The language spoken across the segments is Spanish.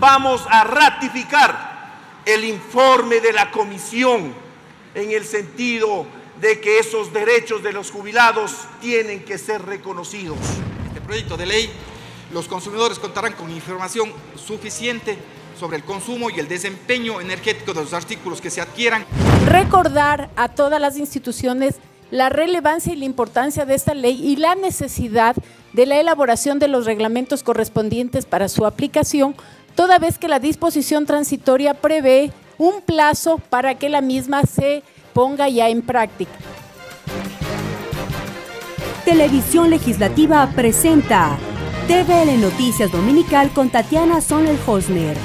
Vamos a ratificar el informe de la comisión en el sentido de que esos derechos de los jubilados tienen que ser reconocidos. Este proyecto de ley, los consumidores contarán con información suficiente sobre el consumo y el desempeño energético de los artículos que se adquieran. Recordar a todas las instituciones la relevancia y la importancia de esta ley y la necesidad de la elaboración de los reglamentos correspondientes para su aplicación, toda vez que la disposición transitoria prevé un plazo para que la misma se ponga ya en práctica. Televisión Legislativa presenta TVL Noticias Dominical con Tatiana Sonel-Hosner.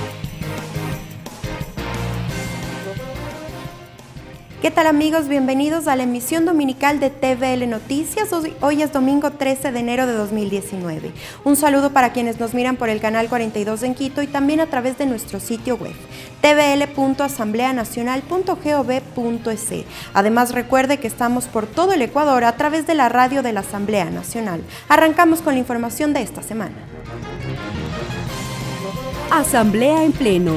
¿Qué tal, amigos? Bienvenidos a la emisión dominical de TVL Noticias. Hoy es domingo 13 de enero de 2019. Un saludo para quienes nos miran por el canal 42 en Quito y también a través de nuestro sitio web tvl.asambleanacional.gov.es. Además, recuerde que estamos por todo el Ecuador a través de la radio de la Asamblea Nacional. Arrancamos con la información de esta semana. Asamblea en pleno.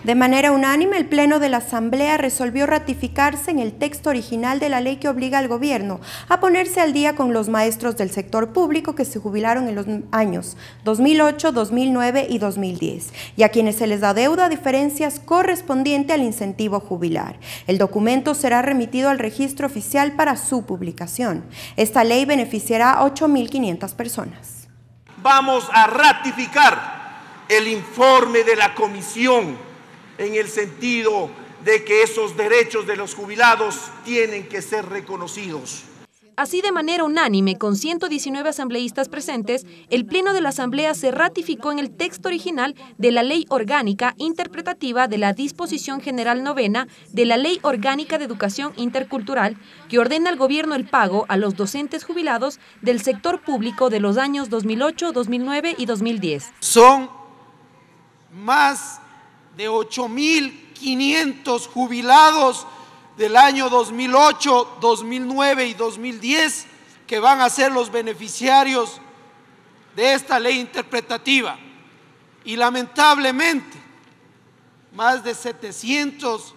De manera unánime, el Pleno de la Asamblea resolvió ratificarse en el texto original de la ley que obliga al gobierno a ponerse al día con los maestros del sector público que se jubilaron en los años 2008, 2009 y 2010, y a quienes se les da deuda a diferencias correspondiente al incentivo jubilar. El documento será remitido al registro oficial para su publicación. Esta ley beneficiará a 8.500 personas. Vamos a ratificar el informe de la comisión en el sentido de que esos derechos de los jubilados tienen que ser reconocidos. Así, de manera unánime, con 119 asambleístas presentes, el Pleno de la Asamblea se ratificó en el texto original de la Ley Orgánica Interpretativa de la Disposición General Novena de la Ley Orgánica de Educación Intercultural, que ordena al gobierno el pago a los docentes jubilados del sector público de los años 2008, 2009 y 2010. Son más de 8.500 jubilados del año 2008, 2009 y 2010 que van a ser los beneficiarios de esta ley interpretativa. Y lamentablemente, más de 700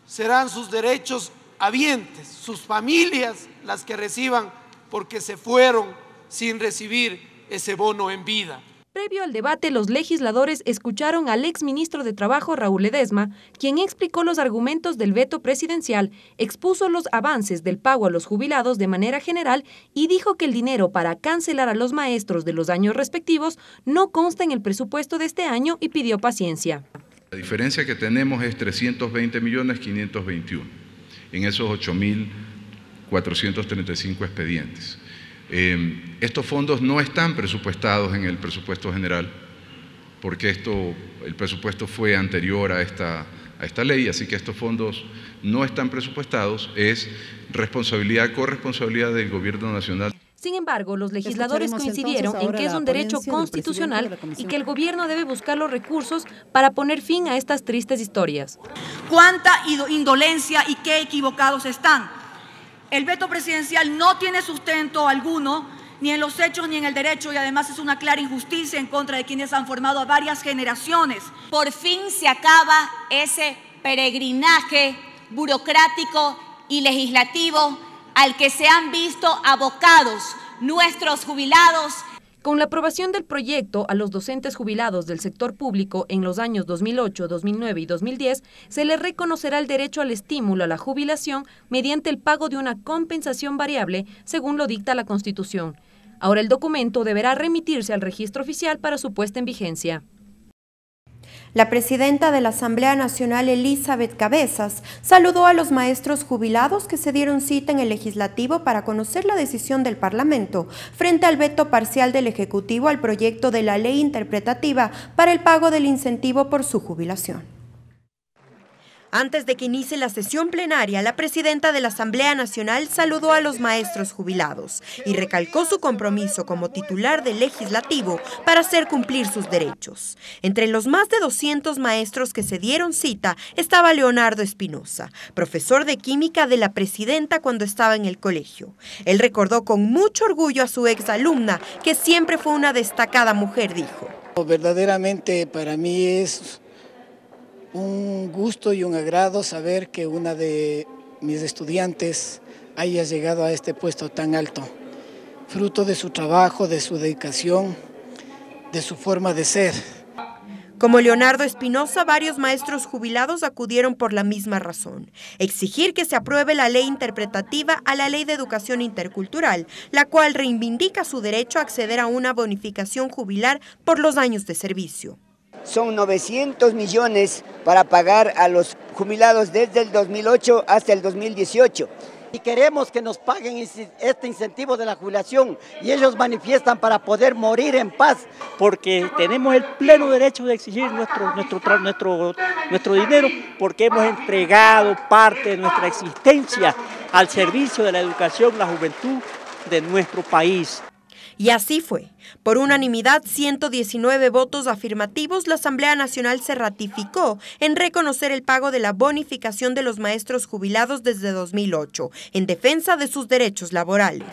serán sus derechos habientes, sus familias las que reciban porque se fueron sin recibir ese bono en vida. Previo al debate, los legisladores escucharon al exministro de Trabajo, Raúl Ledesma, quien explicó los argumentos del veto presidencial, expuso los avances del pago a los jubilados de manera general y dijo que el dinero para cancelar a los maestros de los años respectivos no consta en el presupuesto de este año y pidió paciencia. La diferencia que tenemos es 320.521.000 en esos 8.435 expedientes. Estos fondos no están presupuestados en el presupuesto general, porque el presupuesto fue anterior a esta ley, así que estos fondos no están presupuestados, es corresponsabilidad del Gobierno Nacional. Sin embargo, los legisladores coincidieron en que es un derecho constitucional y que el gobierno debe buscar los recursos para poner fin a estas tristes historias. ¿Cuánta indolencia y qué equivocados están? El veto presidencial no tiene sustento alguno, ni en los hechos ni en el derecho, y además es una clara injusticia en contra de quienes han formado a varias generaciones. Por fin se acaba ese peregrinaje burocrático y legislativo al que se han visto abocados nuestros jubilados. Con la aprobación del proyecto a los docentes jubilados del sector público en los años 2008, 2009 y 2010, se les reconocerá el derecho al estímulo a la jubilación mediante el pago de una compensación variable, según lo dicta la Constitución. Ahora el documento deberá remitirse al registro oficial para su puesta en vigencia. La presidenta de la Asamblea Nacional, Elizabeth Cabezas, saludó a los maestros jubilados que se dieron cita en el Legislativo para conocer la decisión del Parlamento frente al veto parcial del Ejecutivo al proyecto de la ley interpretativa para el pago del incentivo por su jubilación. Antes de que inicie la sesión plenaria, la presidenta de la Asamblea Nacional saludó a los maestros jubilados y recalcó su compromiso como titular del Legislativo para hacer cumplir sus derechos. Entre los más de 200 maestros que se dieron cita estaba Leonardo Espinosa, profesor de química de la presidenta cuando estaba en el colegio. Él recordó con mucho orgullo a su exalumna, que siempre fue una destacada mujer, dijo. Verdaderamente para mí es un gusto y un agrado saber que una de mis estudiantes haya llegado a este puesto tan alto, fruto de su trabajo, de su dedicación, de su forma de ser. Como Leonardo Espinosa, varios maestros jubilados acudieron por la misma razón: exigir que se apruebe la ley interpretativa a la Ley de Educación Intercultural, la cual reivindica su derecho a acceder a una bonificación jubilar por los años de servicio. Son 900 millones para pagar a los jubilados desde el 2008 hasta el 2018. Y queremos que nos paguen este incentivo de la jubilación y ellos manifiestan para poder morir en paz. Porque tenemos el pleno derecho de exigir nuestro dinero, porque hemos entregado parte de nuestra existencia al servicio de la educación, la juventud de nuestro país. Y así fue. Por unanimidad, 119 votos afirmativos, la Asamblea Nacional se ratificó en reconocer el pago de la bonificación de los maestros jubilados desde 2008, en defensa de sus derechos laborales.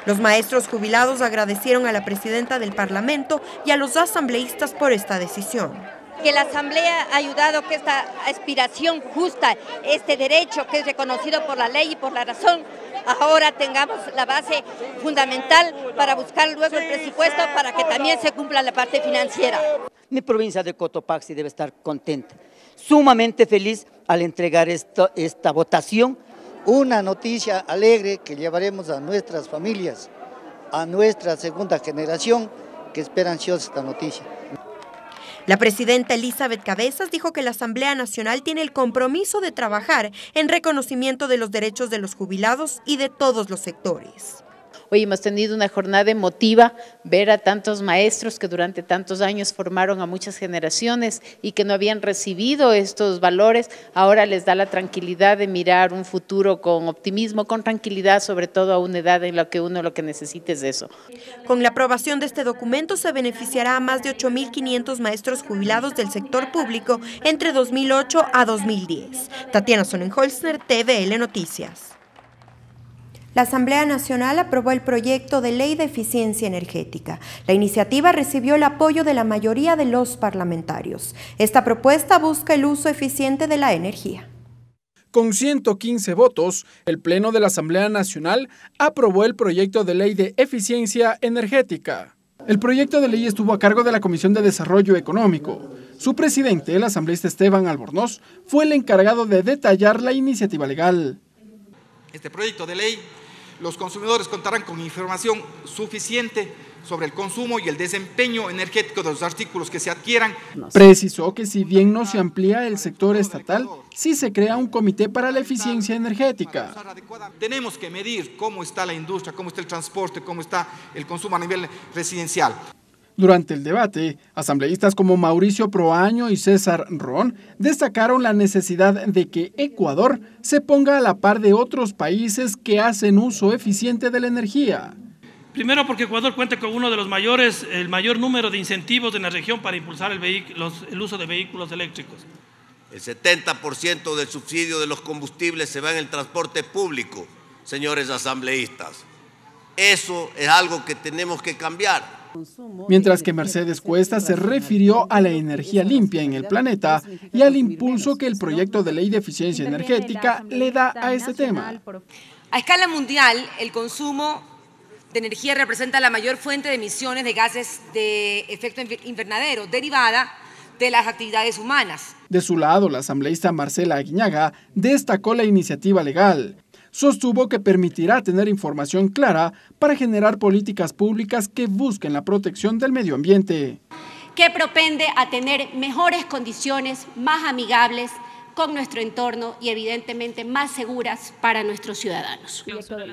Los maestros jubilados agradecieron a la presidenta del Parlamento y a los asambleístas por esta decisión. Que la Asamblea ha ayudado que esta aspiración justa, este derecho que es reconocido por la ley y por la razón, ahora tengamos la base fundamental para buscar luego el presupuesto para que también se cumpla la parte financiera. Mi provincia de Cotopaxi debe estar contenta, sumamente feliz al entregar esta votación. Una noticia alegre que llevaremos a nuestras familias, a nuestra segunda generación, que espera ansiosa esta noticia. La presidenta Elizabeth Cabezas dijo que la Asamblea Nacional tiene el compromiso de trabajar en reconocimiento de los derechos de los jubilados y de todos los sectores. Hoy hemos tenido una jornada emotiva, ver a tantos maestros que durante tantos años formaron a muchas generaciones y que no habían recibido estos valores, ahora les da la tranquilidad de mirar un futuro con optimismo, con tranquilidad, sobre todo a una edad en la que uno lo que necesita es eso. Con la aprobación de este documento se beneficiará a más de 8.500 maestros jubilados del sector público entre 2008 a 2010. Tatiana Sonnenholzner, TVL Noticias. La Asamblea Nacional aprobó el proyecto de Ley de Eficiencia Energética. La iniciativa recibió el apoyo de la mayoría de los parlamentarios. Esta propuesta busca el uso eficiente de la energía. Con 115 votos, el Pleno de la Asamblea Nacional aprobó el proyecto de Ley de Eficiencia Energética. El proyecto de ley estuvo a cargo de la Comisión de Desarrollo Económico. Su presidente, el asambleísta Esteban Albornoz, fue el encargado de detallar la iniciativa legal. Este proyecto de ley, los consumidores contarán con información suficiente sobre el consumo y el desempeño energético de los artículos que se adquieran. Precisó que si bien no se amplía el sector estatal, sí se crea un comité para la eficiencia energética. Tenemos que medir cómo está la industria, cómo está el transporte, cómo está el consumo a nivel residencial. Durante el debate, asambleístas como Mauricio Proaño y César Ron destacaron la necesidad de que Ecuador se ponga a la par de otros países que hacen uso eficiente de la energía. Primero porque Ecuador cuenta con uno de los el mayor número de incentivos en la región para impulsar el uso de vehículos eléctricos. El 70% del subsidio de los combustibles se va en el transporte público, señores asambleístas. Eso es algo que tenemos que cambiar. Mientras que Mercedes Cuesta se refirió a la energía limpia en el planeta y al impulso que el proyecto de ley de eficiencia energética le da a este tema. A escala mundial, el consumo de energía representa la mayor fuente de emisiones de gases de efecto invernadero derivada de las actividades humanas. De su lado, la asambleísta Marcela Aguiñaga destacó la iniciativa legal. Sostuvo que permitirá tener información clara para generar políticas públicas que busquen la protección del medio ambiente. Que propende a tener mejores condiciones, más amigables con nuestro entorno y evidentemente más seguras para nuestros ciudadanos.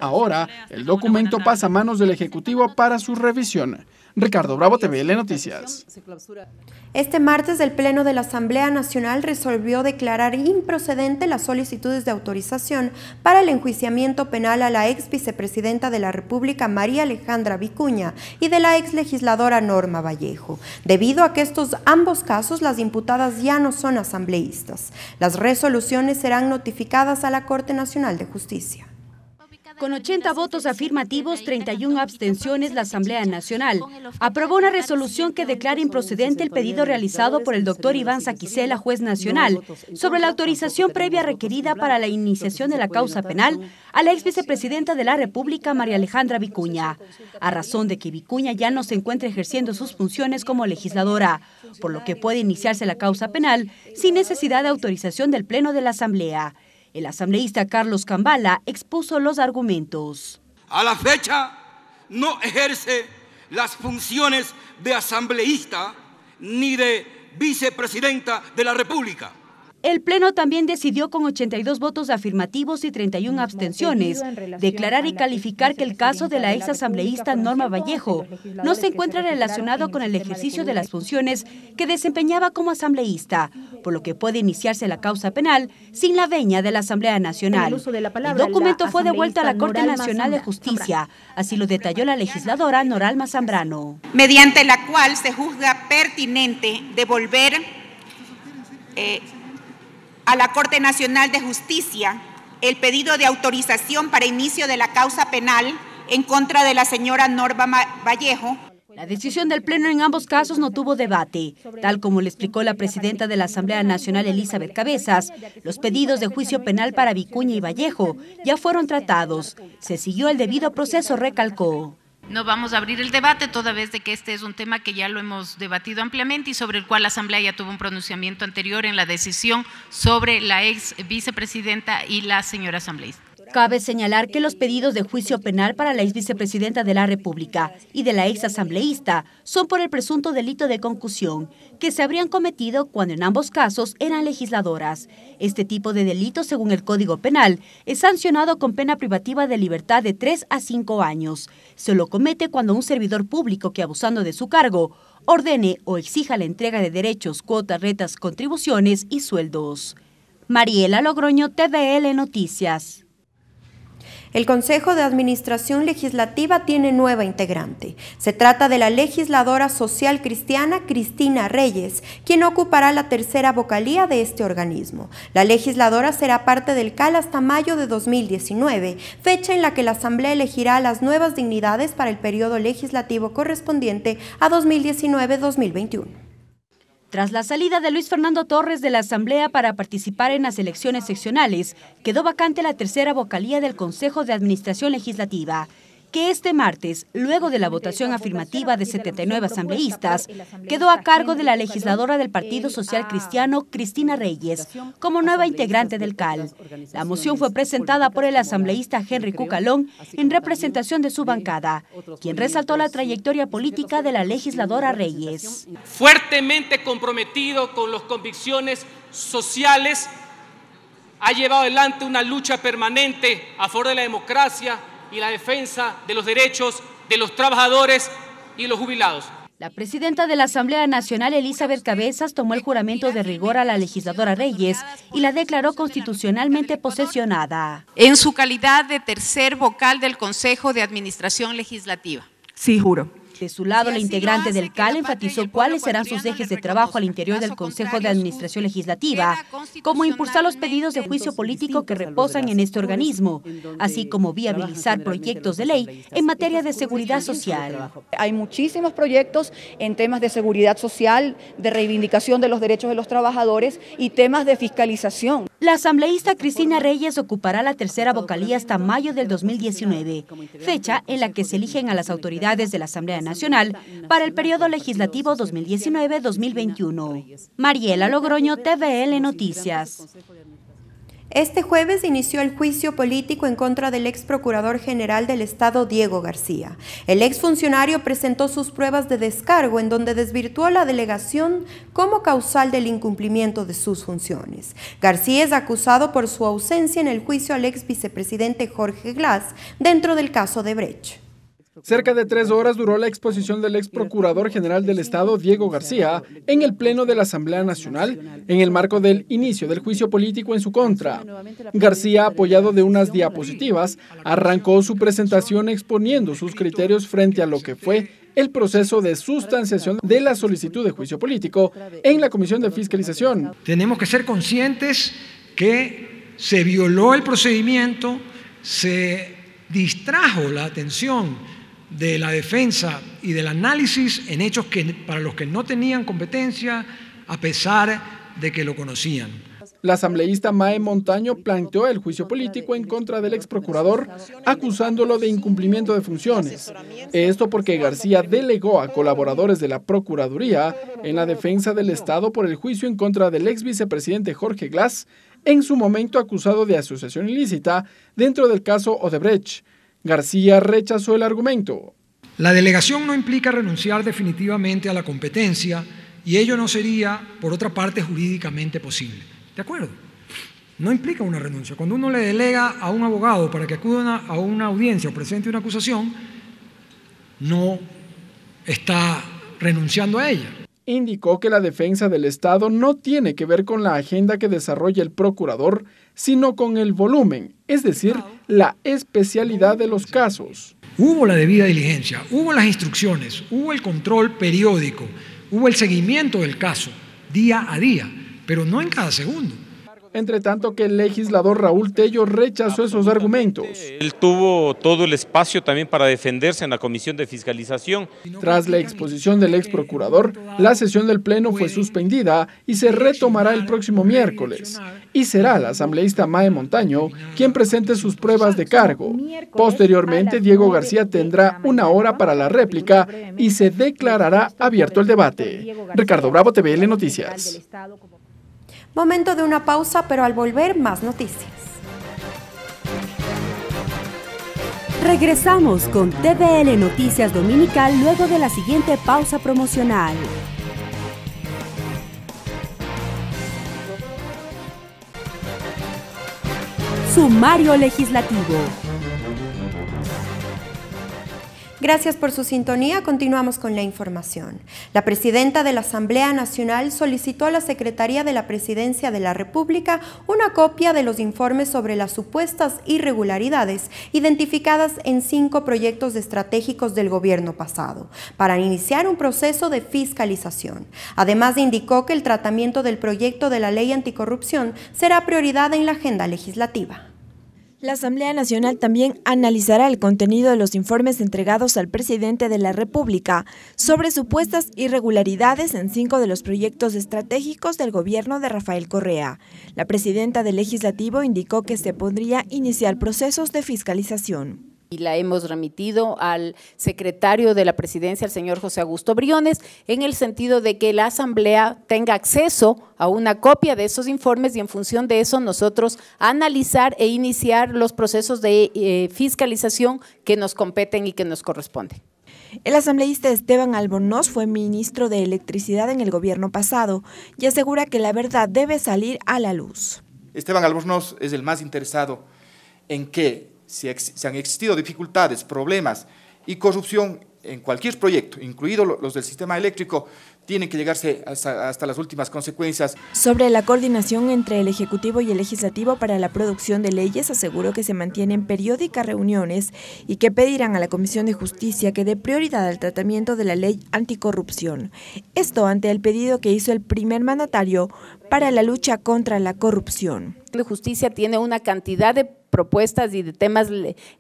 Ahora, el documento pasa a manos del Ejecutivo para su revisión. Ricardo Bravo, TVL Noticias. Este martes, el Pleno de la Asamblea Nacional resolvió declarar improcedente las solicitudes de autorización para el enjuiciamiento penal a la ex vicepresidenta de la República, María Alejandra Vicuña, y de la ex legisladora Norma Vallejo, debido a que ambos casos las imputadas ya no son asambleístas. Las resoluciones serán notificadas a la Corte Nacional de Justicia. Con 80 votos afirmativos, 31 abstenciones, la Asamblea Nacional aprobó una resolución que declara improcedente el pedido realizado por el doctor Iván Saquicela, juez nacional, sobre la autorización previa requerida para la iniciación de la causa penal a la ex vicepresidenta de la República, María Alejandra Vicuña, a razón de que Vicuña ya no se encuentra ejerciendo sus funciones como legisladora, por lo que puede iniciarse la causa penal sin necesidad de autorización del Pleno de la Asamblea. El asambleísta Carlos Cambala expuso los argumentos. A la fecha no ejerce las funciones de asambleísta ni de vicepresidenta de la República. El Pleno también decidió con 82 votos afirmativos y 31 abstenciones declarar y calificar que el caso de la ex asambleísta Norma Vallejo no se encuentra relacionado con el ejercicio de las funciones que desempeñaba como asambleísta, por lo que puede iniciarse la causa penal sin la venia de la Asamblea Nacional. El documento fue devuelto a la Corte Nacional de Justicia, así lo detalló la legisladora Noralma Zambrano. Mediante la cual se juzga pertinente devolver a la Corte Nacional de Justicia el pedido de autorización para inicio de la causa penal en contra de la señora Norma Vallejo. La decisión del Pleno en ambos casos no tuvo debate. Tal como le explicó la presidenta de la Asamblea Nacional, Elizabeth Cabezas, los pedidos de juicio penal para Vicuña y Vallejo ya fueron tratados. Se siguió el debido proceso, recalcó. No vamos a abrir el debate, toda vez de que este es un tema que ya lo hemos debatido ampliamente y sobre el cual la Asamblea ya tuvo un pronunciamiento anterior en la decisión sobre la ex vicepresidenta y la señora asambleísta. Cabe señalar que los pedidos de juicio penal para la ex vicepresidenta de la República y de la ex asambleísta son por el presunto delito de concusión, que se habrían cometido cuando en ambos casos eran legisladoras. Este tipo de delito, según el Código Penal, es sancionado con pena privativa de libertad de 3 a 5 años. Se lo comete cuando un servidor público que, abusando de su cargo, ordene o exija la entrega de derechos, cuotas, rentas, contribuciones y sueldos. Mariela Logroño, TVL Noticias. El Consejo de Administración Legislativa tiene nueva integrante. Se trata de la legisladora social cristiana Cristina Reyes, quien ocupará la tercera vocalía de este organismo. La legisladora será parte del CAL hasta mayo de 2019, fecha en la que la Asamblea elegirá las nuevas dignidades para el periodo legislativo correspondiente a 2019-2021. Tras la salida de Luis Fernando Torres de la Asamblea para participar en las elecciones seccionales, quedó vacante la tercera vocalía del Consejo de Administración Legislativa, que este martes, luego de la votación afirmativa de 79 asambleístas, quedó a cargo de la legisladora del Partido Social Cristiano, Cristina Reyes, como nueva integrante del CAL. La moción fue presentada por el asambleísta Henry Cucalón en representación de su bancada, quien resaltó la trayectoria política de la legisladora Reyes. Fuertemente comprometido con las convicciones sociales, ha llevado adelante una lucha permanente a favor de la democracia y la defensa de los derechos de los trabajadores y los jubilados. La presidenta de la Asamblea Nacional, Elizabeth Cabezas, tomó el juramento de rigor a la legisladora Reyes y la declaró constitucionalmente posesionada. En su calidad de tercer vocal del Consejo de Administración Legislativa. Sí, juro. De su lado, la integrante del CAL enfatizó cuáles serán sus ejes de trabajo al interior del Consejo de Administración Legislativa, como impulsar los pedidos de juicio político que reposan en este organismo, así como viabilizar proyectos de ley en materia de seguridad social. Hay muchísimos proyectos en temas de seguridad social, de reivindicación de los derechos de los trabajadores y temas de fiscalización. La asambleísta Cristina Reyes ocupará la tercera vocalía hasta mayo del 2019, fecha en la que se eligen a las autoridades de la Asamblea Nacional para el periodo legislativo 2019-2021. Mariela Logroño, TVL Noticias. Este jueves inició el juicio político en contra del ex procurador general del Estado, Diego García. El exfuncionario presentó sus pruebas de descargo en donde desvirtuó la delegación como causal del incumplimiento de sus funciones. García es acusado por su ausencia en el juicio al ex vicepresidente Jorge Glass dentro del caso de Brecht. Cerca de 3 horas duró la exposición del ex procurador general del Estado, Diego García, en el Pleno de la Asamblea Nacional, en el marco del inicio del juicio político en su contra. García, apoyado de unas diapositivas, arrancó su presentación exponiendo sus criterios frente a lo que fue el proceso de sustanciación de la solicitud de juicio político en la Comisión de Fiscalización. Tenemos que ser conscientes que se violó el procedimiento, se distrajo la atención de la defensa y del análisis en hechos para los que no tenían competencia, a pesar de que lo conocían. La asambleísta Mae Montaño planteó el juicio político en contra del ex procurador, acusándolo de incumplimiento de funciones. Esto porque García delegó a colaboradores de la Procuraduría en la defensa del Estado por el juicio en contra del ex vicepresidente Jorge Glass, en su momento acusado de asociación ilícita dentro del caso Odebrecht. García rechazó el argumento. La delegación no implica renunciar definitivamente a la competencia y ello no sería, por otra parte, jurídicamente posible. ¿De acuerdo? No implica una renuncia. Cuando uno le delega a un abogado para que acuda a una audiencia o presente una acusación, no está renunciando a ella. Indicó que la defensa del Estado no tiene que ver con la agenda que desarrolla el procurador, sino con el volumen, es decir, la especialidad de los casos. Hubo la debida diligencia, hubo las instrucciones, hubo el control periódico, hubo el seguimiento del caso día a día, pero no en cada segundo. Entre tanto que el legislador Raúl Tello rechazó esos argumentos. Él tuvo todo el espacio también para defenderse en la Comisión de Fiscalización. Tras la exposición del ex procurador, la sesión del Pleno fue suspendida y se retomará el próximo miércoles. Y será la asambleísta Mae Montaño quien presente sus pruebas de cargo. Posteriormente, Diego García tendrá 1 hora para la réplica y se declarará abierto el debate. Ricardo Bravo, TVL Noticias. Momento de una pausa, pero al volver, más noticias. Regresamos con TVL Noticias Dominical luego de la siguiente pausa promocional. Sumario legislativo. Gracias por su sintonía. Continuamos con la información. La presidenta de la Asamblea Nacional solicitó a la Secretaría de la Presidencia de la República una copia de los informes sobre las supuestas irregularidades identificadas en 5 proyectos estratégicos del gobierno pasado, para iniciar un proceso de fiscalización. Además, indicó que el tratamiento del proyecto de la Ley Anticorrupción será prioridad en la agenda legislativa. La Asamblea Nacional también analizará el contenido de los informes entregados al presidente de la República sobre supuestas irregularidades en 5 de los proyectos estratégicos del gobierno de Rafael Correa. La presidenta del Legislativo indicó que se podría iniciar procesos de fiscalización. Y la hemos remitido al secretario de la Presidencia, el señor José Augusto Briones, en el sentido de que la Asamblea tenga acceso a una copia de esos informes y en función de eso nosotros analizar e iniciar los procesos de fiscalización que nos competen y que nos corresponden. El asambleísta Esteban Albornoz fue ministro de Electricidad en el gobierno pasado y asegura que la verdad debe salir a la luz. Esteban Albornoz es el más interesado en que si han existido dificultades, problemas y corrupción en cualquier proyecto, incluidos los del sistema eléctrico, tienen que llegarse hasta las últimas consecuencias. Sobre la coordinación entre el Ejecutivo y el Legislativo para la producción de leyes, aseguró que se mantienen periódicas reuniones y que pedirán a la Comisión de Justicia que dé prioridad al tratamiento de la ley anticorrupción. Esto ante el pedido que hizo el primer mandatario para la lucha contra la corrupción. La justicia tiene una cantidad de propuestas y de temas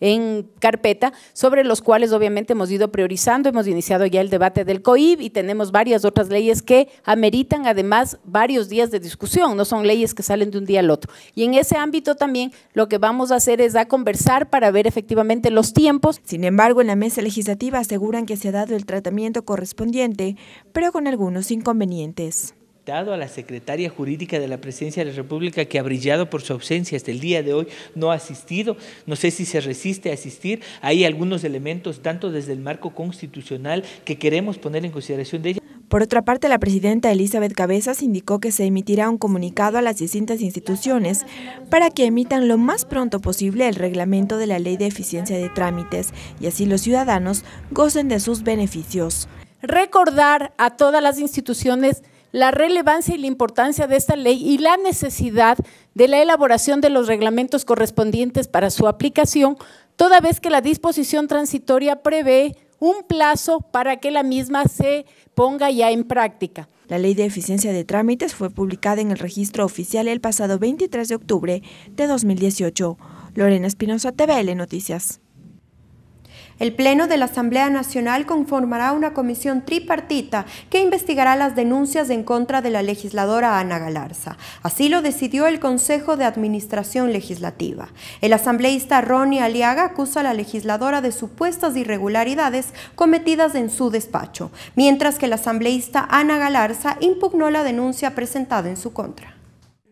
en carpeta sobre los cuales obviamente hemos ido priorizando, hemos iniciado ya el debate del COIP y tenemos varias otras leyes que ameritan además varios días de discusión, no son leyes que salen de un día al otro. Y en ese ámbito también lo que vamos a hacer es a conversar para ver efectivamente los tiempos. Sin embargo, en la mesa legislativa aseguran que se ha dado el tratamiento correspondiente, pero con algunos inconvenientes. Dado a la secretaria jurídica de la Presidencia de la República, que ha brillado por su ausencia hasta el día de hoy, no ha asistido, no sé si se resiste a asistir. Hay algunos elementos, tanto desde el marco constitucional, que queremos poner en consideración de ella. Por otra parte, la presidenta Elizabeth Cabezas indicó que se emitirá un comunicado a las distintas instituciones para que emitan lo más pronto posible el reglamento de la Ley de Eficiencia de Trámites y así los ciudadanos gocen de sus beneficios. Recordar a todas las instituciones la relevancia y la importancia de esta ley y la necesidad de la elaboración de los reglamentos correspondientes para su aplicación, toda vez que la disposición transitoria prevé un plazo para que la misma se ponga ya en práctica. La Ley de Eficiencia de Trámites fue publicada en el Registro Oficial el pasado 23 de octubre de 2018. Lorena Espinosa, TVL Noticias. El Pleno de la Asamblea Nacional conformará una comisión tripartita que investigará las denuncias en contra de la legisladora Ana Galarza. Así lo decidió el Consejo de Administración Legislativa. El asambleísta Ronnie Aliaga acusa a la legisladora de supuestas irregularidades cometidas en su despacho, mientras que el asambleísta Ana Galarza impugnó la denuncia presentada en su contra.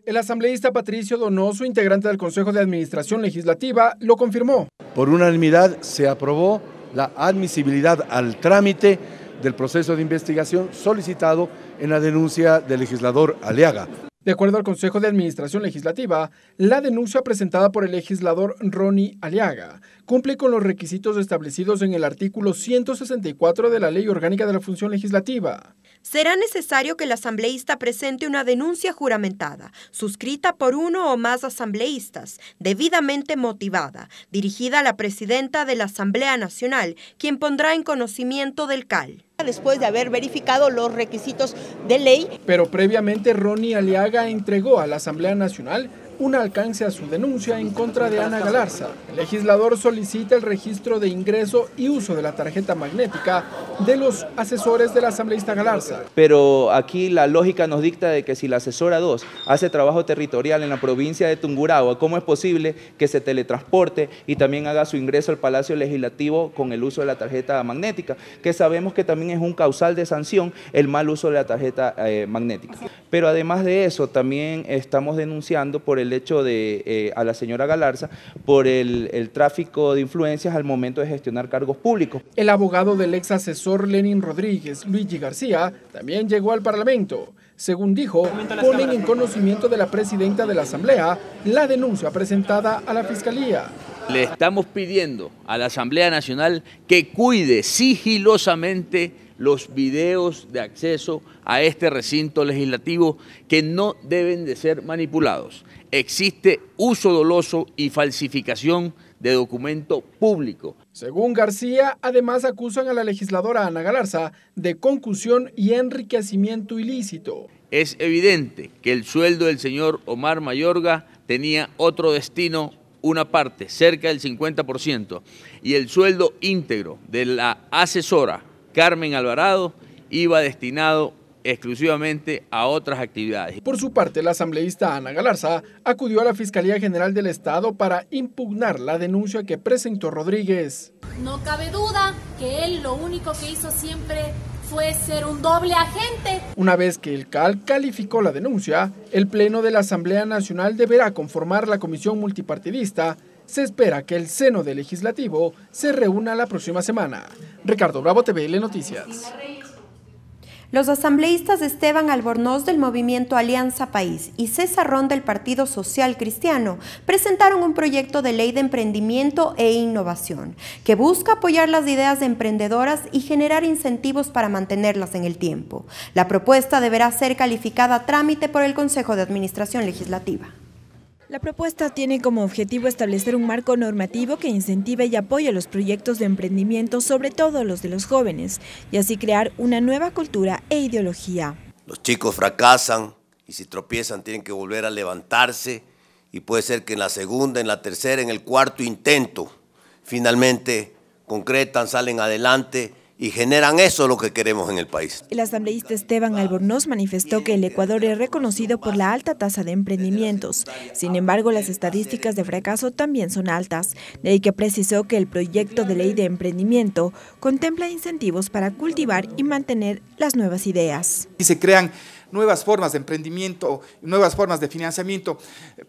El asambleísta Patricio Donoso, integrante del Consejo de Administración Legislativa, lo confirmó. Por unanimidad se aprobó la admisibilidad al trámite del proceso de investigación solicitado en la denuncia del legislador Aliaga. De acuerdo al Consejo de Administración Legislativa, la denuncia presentada por el legislador Ronnie Aliaga cumple con los requisitos establecidos en el artículo 164 de la Ley Orgánica de la Función Legislativa. Será necesario que el asambleísta presente una denuncia juramentada, suscrita por uno o más asambleístas, debidamente motivada, dirigida a la presidenta de la Asamblea Nacional, quien pondrá en conocimiento del CAL. Después de haber verificado los requisitos de ley. Pero previamente Ronnie Aliaga entregó a la Asamblea Nacional un alcance a su denuncia en contra de Ana Galarza. El legislador solicita el registro de ingreso y uso de la tarjeta magnética de los asesores de la asambleísta Galarza. Pero aquí la lógica nos dicta de que si la asesora 2 hace trabajo territorial en la provincia de Tungurahua, ¿cómo es posible que se teletransporte y también haga su ingreso al Palacio Legislativo con el uso de la tarjeta magnética? Que sabemos que también es un causal de sanción el mal uso de la tarjeta magnética. Pero además de eso, también estamos denunciando por el hecho de a la señora Galarza por el tráfico de influencias al momento de gestionar cargos públicos. El abogado del ex asesor Lenin Rodríguez, Luigi García, también llegó al Parlamento. Según dijo, ponen en conocimiento de la presidenta de la Asamblea la denuncia presentada a la Fiscalía. Le estamos pidiendo a la Asamblea Nacional que cuide sigilosamente los videos de acceso a este recinto legislativo que no deben de ser manipulados. Existe uso doloso y falsificación de documento público. Según García, además acusan a la legisladora Ana Galarza de concusión y enriquecimiento ilícito. Es evidente que el sueldo del señor Omar Mayorga tenía otro destino, una parte, cerca del 50%, y el sueldo íntegro de la asesora Carmen Alvarado iba destinado exclusivamente a otras actividades. Por su parte, la asambleísta Ana Galarza acudió a la Fiscalía General del Estado para impugnar la denuncia que presentó Rodríguez. No cabe duda que él lo único que hizo siempre fue ser un doble agente. Una vez que el CAL calificó la denuncia, el Pleno de la Asamblea Nacional deberá conformar la comisión multipartidista. Se espera que el seno del Legislativo se reúna la próxima semana. Ricardo Bravo, TVL Noticias. Los asambleístas Esteban Albornoz del Movimiento Alianza País y César Ron del Partido Social Cristiano presentaron un proyecto de ley de emprendimiento e innovación que busca apoyar las ideas emprendedoras y generar incentivos para mantenerlas en el tiempo. La propuesta deberá ser calificada a trámite por el Consejo de Administración Legislativa. La propuesta tiene como objetivo establecer un marco normativo que incentive y apoye los proyectos de emprendimiento, sobre todo los de los jóvenes, y así crear una nueva cultura e ideología. Los chicos fracasan y si tropiezan tienen que volver a levantarse y puede ser que en la segunda, en la tercera, en el cuarto intento finalmente concretan, salen adelante y generan eso lo que queremos en el país. El asambleísta Esteban Albornoz manifestó que el Ecuador es reconocido por la alta tasa de emprendimientos. Sin embargo, las estadísticas de fracaso también son altas, de ahí que precisó que el proyecto de ley de emprendimiento contempla incentivos para cultivar y mantener las nuevas ideas. Y se crean nuevas formas de emprendimiento, nuevas formas de financiamiento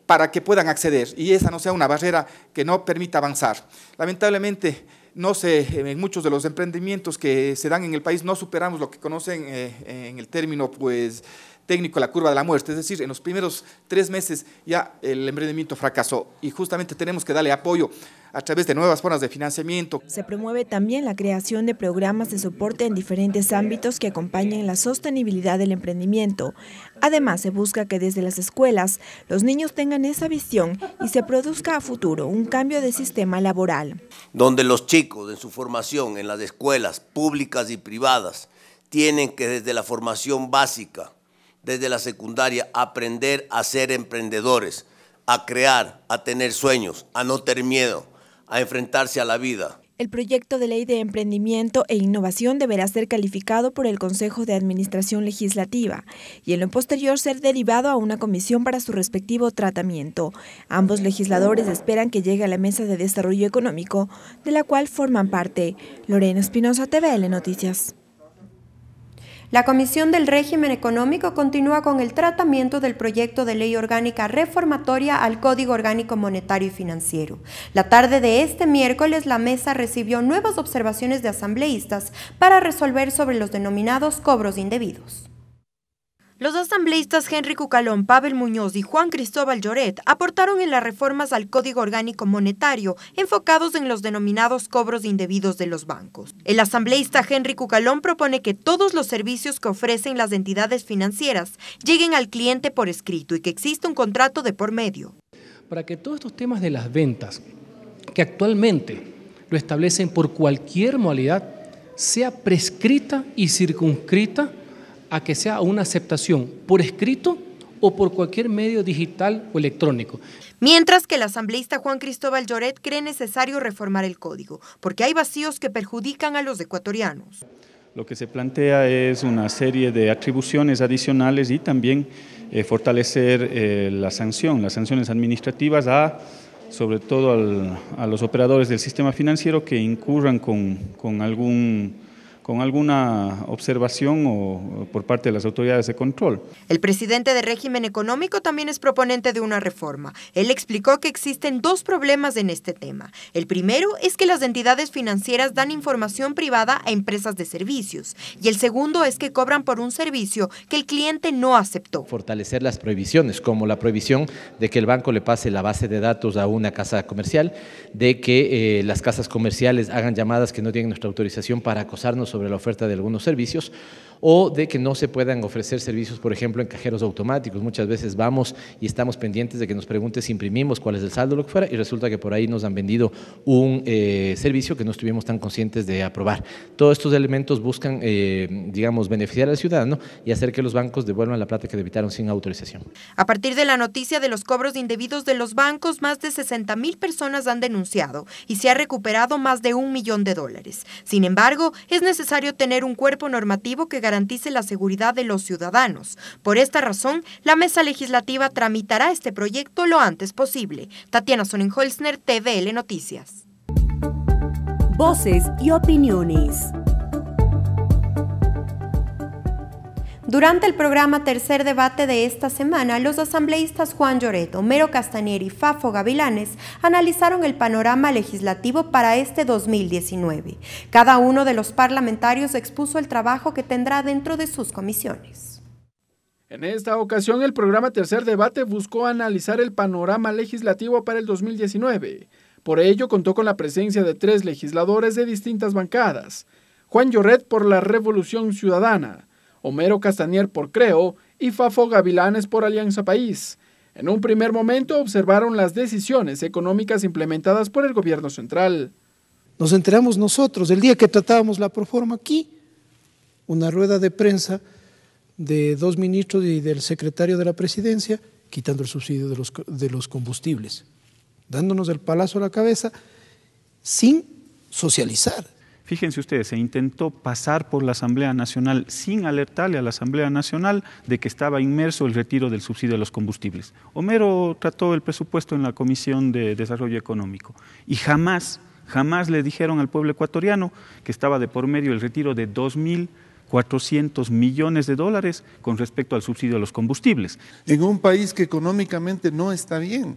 para que puedan acceder y esa no sea una barrera que no permita avanzar. Lamentablemente, en muchos de los emprendimientos que se dan en el país no superamos lo que conocen en el término pues técnico la curva de la muerte, es decir, en los primeros 3 meses ya el emprendimiento fracasó y justamente tenemos que darle apoyo a través de nuevas formas de financiamiento. Se promueve también la creación de programas de soporte en diferentes ámbitos que acompañen la sostenibilidad del emprendimiento. Además, se busca que desde las escuelas los niños tengan esa visión y se produzca a futuro un cambio de sistema laboral. Donde los chicos en su formación en las escuelas públicas y privadas tienen que desde la formación básica, desde la secundaria, aprender a ser emprendedores, a crear, a tener sueños, a no tener miedo, a enfrentarse a la vida. El proyecto de ley de emprendimiento e innovación deberá ser calificado por el Consejo de Administración Legislativa y en lo posterior ser derivado a una comisión para su respectivo tratamiento. Ambos legisladores esperan que llegue a la Mesa de Desarrollo Económico, de la cual forman parte. Lorena Espinosa, TVL Noticias. La Comisión del Régimen Económico continúa con el tratamiento del proyecto de ley orgánica reformatoria al Código Orgánico Monetario y Financiero. La tarde de este miércoles, la mesa recibió nuevas observaciones de asambleístas para resolver sobre los denominados cobros indebidos. Los asambleístas Henry Cucalón, Pavel Muñoz y Juan Cristóbal Lloret aportaron en las reformas al Código Orgánico Monetario enfocados en los denominados cobros indebidos de los bancos. El asambleísta Henry Cucalón propone que todos los servicios que ofrecen las entidades financieras lleguen al cliente por escrito y que exista un contrato de por medio. Para que todos estos temas de las ventas, que actualmente lo establecen por cualquier modalidad, sea prescrita y circunscrita a que sea una aceptación por escrito o por cualquier medio digital o electrónico. Mientras que el asambleísta Juan Cristóbal Lloret cree necesario reformar el código, porque hay vacíos que perjudican a los ecuatorianos. Lo que se plantea es una serie de atribuciones adicionales y también fortalecer las sanciones administrativas sobre todo a los operadores del sistema financiero que incurran con alguna observación o por parte de las autoridades de control. El presidente del régimen económico también es proponente de una reforma. Él explicó que existen 2 problemas en este tema. El primero es que las entidades financieras dan información privada a empresas de servicios y el segundo es que cobran por un servicio que el cliente no aceptó. Fortalecer las prohibiciones, como la prohibición de que el banco le pase la base de datos a una casa comercial, de que las casas comerciales hagan llamadas que no tienen nuestra autorización para acosarnos sobre la oferta de algunos servicios, o de que no se puedan ofrecer servicios, por ejemplo, en cajeros automáticos. Muchas veces vamos y estamos pendientes de que nos pregunte si imprimimos cuál es el saldo, lo que fuera, y resulta que por ahí nos han vendido un servicio que no estuvimos tan conscientes de aprobar. Todos estos elementos buscan, digamos, beneficiar al ciudadano y hacer que los bancos devuelvan la plata que debitaron sin autorización. A partir de la noticia de los cobros indebidos de los bancos, más de 60,000 personas han denunciado y se ha recuperado más de $1 millón. Sin embargo, es necesario tener un cuerpo normativo que garantice la seguridad de los ciudadanos. Por esta razón, la mesa legislativa tramitará este proyecto lo antes posible. Tatiana Sonnenholzner, TVL Noticias. Voces y opiniones. Durante el programa Tercer Debate de esta semana, los asambleístas Juan Lloret, Homero Castañer y Fafo Gavilanes analizaron el panorama legislativo para este 2019. Cada uno de los parlamentarios expuso el trabajo que tendrá dentro de sus comisiones. En esta ocasión, el programa Tercer Debate buscó analizar el panorama legislativo para el 2019. Por ello, contó con la presencia de 3 legisladores de distintas bancadas: Juan Lloret por la Revolución Ciudadana, Homero Castañer por Creo y Fafo Gavilanes por Alianza País. En un primer momento observaron las decisiones económicas implementadas por el gobierno central. Nos enteramos nosotros, el día que tratábamos la proforma aquí, una rueda de prensa de 2 ministros y del secretario de la presidencia, quitando el subsidio de los combustibles, dándonos el palazo a la cabeza sin socializar. Fíjense ustedes, se intentó pasar por la Asamblea Nacional sin alertarle a la Asamblea Nacional de que estaba inmerso el retiro del subsidio de los combustibles. Homero trató el presupuesto en la Comisión de Desarrollo Económico y jamás le dijeron al pueblo ecuatoriano que estaba de por medio el retiro de $2.400 millones con respecto al subsidio de los combustibles. En un país que económicamente no está bien,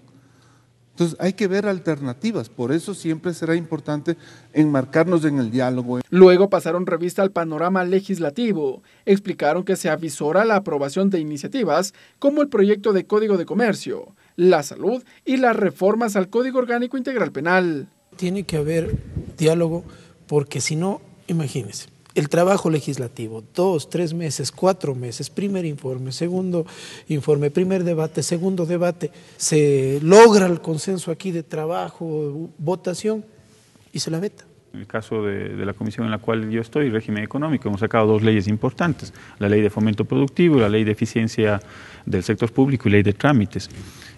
Entonces hay que ver alternativas, por eso siempre será importante enmarcarnos en el diálogo. Luego pasaron revista al panorama legislativo. Explicaron que se avisora la aprobación de iniciativas como el proyecto de Código de Comercio, la salud y las reformas al Código Orgánico Integral Penal. Tiene que haber diálogo porque si no, imagínense. El trabajo legislativo, 2, 3 meses, 4 meses, primer informe, segundo informe, primer debate, segundo debate, se logra el consenso aquí de trabajo, votación y se la veta. En el caso de la comisión en la cual yo estoy, régimen económico, hemos sacado 2 leyes importantes, la ley de fomento productivo, la ley de eficiencia del sector público y ley de trámites.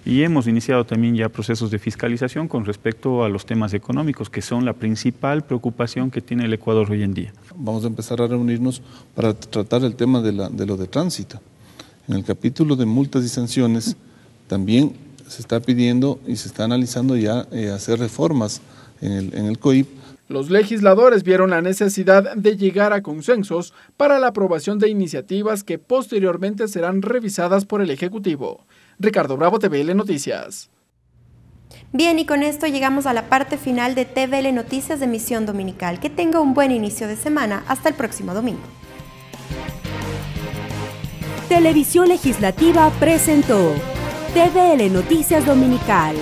Y hemos iniciado también ya procesos de fiscalización con respecto a los temas económicos, que son la principal preocupación que tiene el Ecuador hoy en día. Vamos a empezar a reunirnos para tratar el tema de lo de tránsito. En el capítulo de multas y sanciones también se está pidiendo y se está analizando ya hacer reformas en el COIP. Los legisladores vieron la necesidad de llegar a consensos para la aprobación de iniciativas que posteriormente serán revisadas por el Ejecutivo. Ricardo Bravo, TVL Noticias. Bien, y con esto llegamos a la parte final de TVL Noticias de emisión dominical. Que tenga un buen inicio de semana. Hasta el próximo domingo. Televisión Legislativa presentó TVL Noticias Dominical.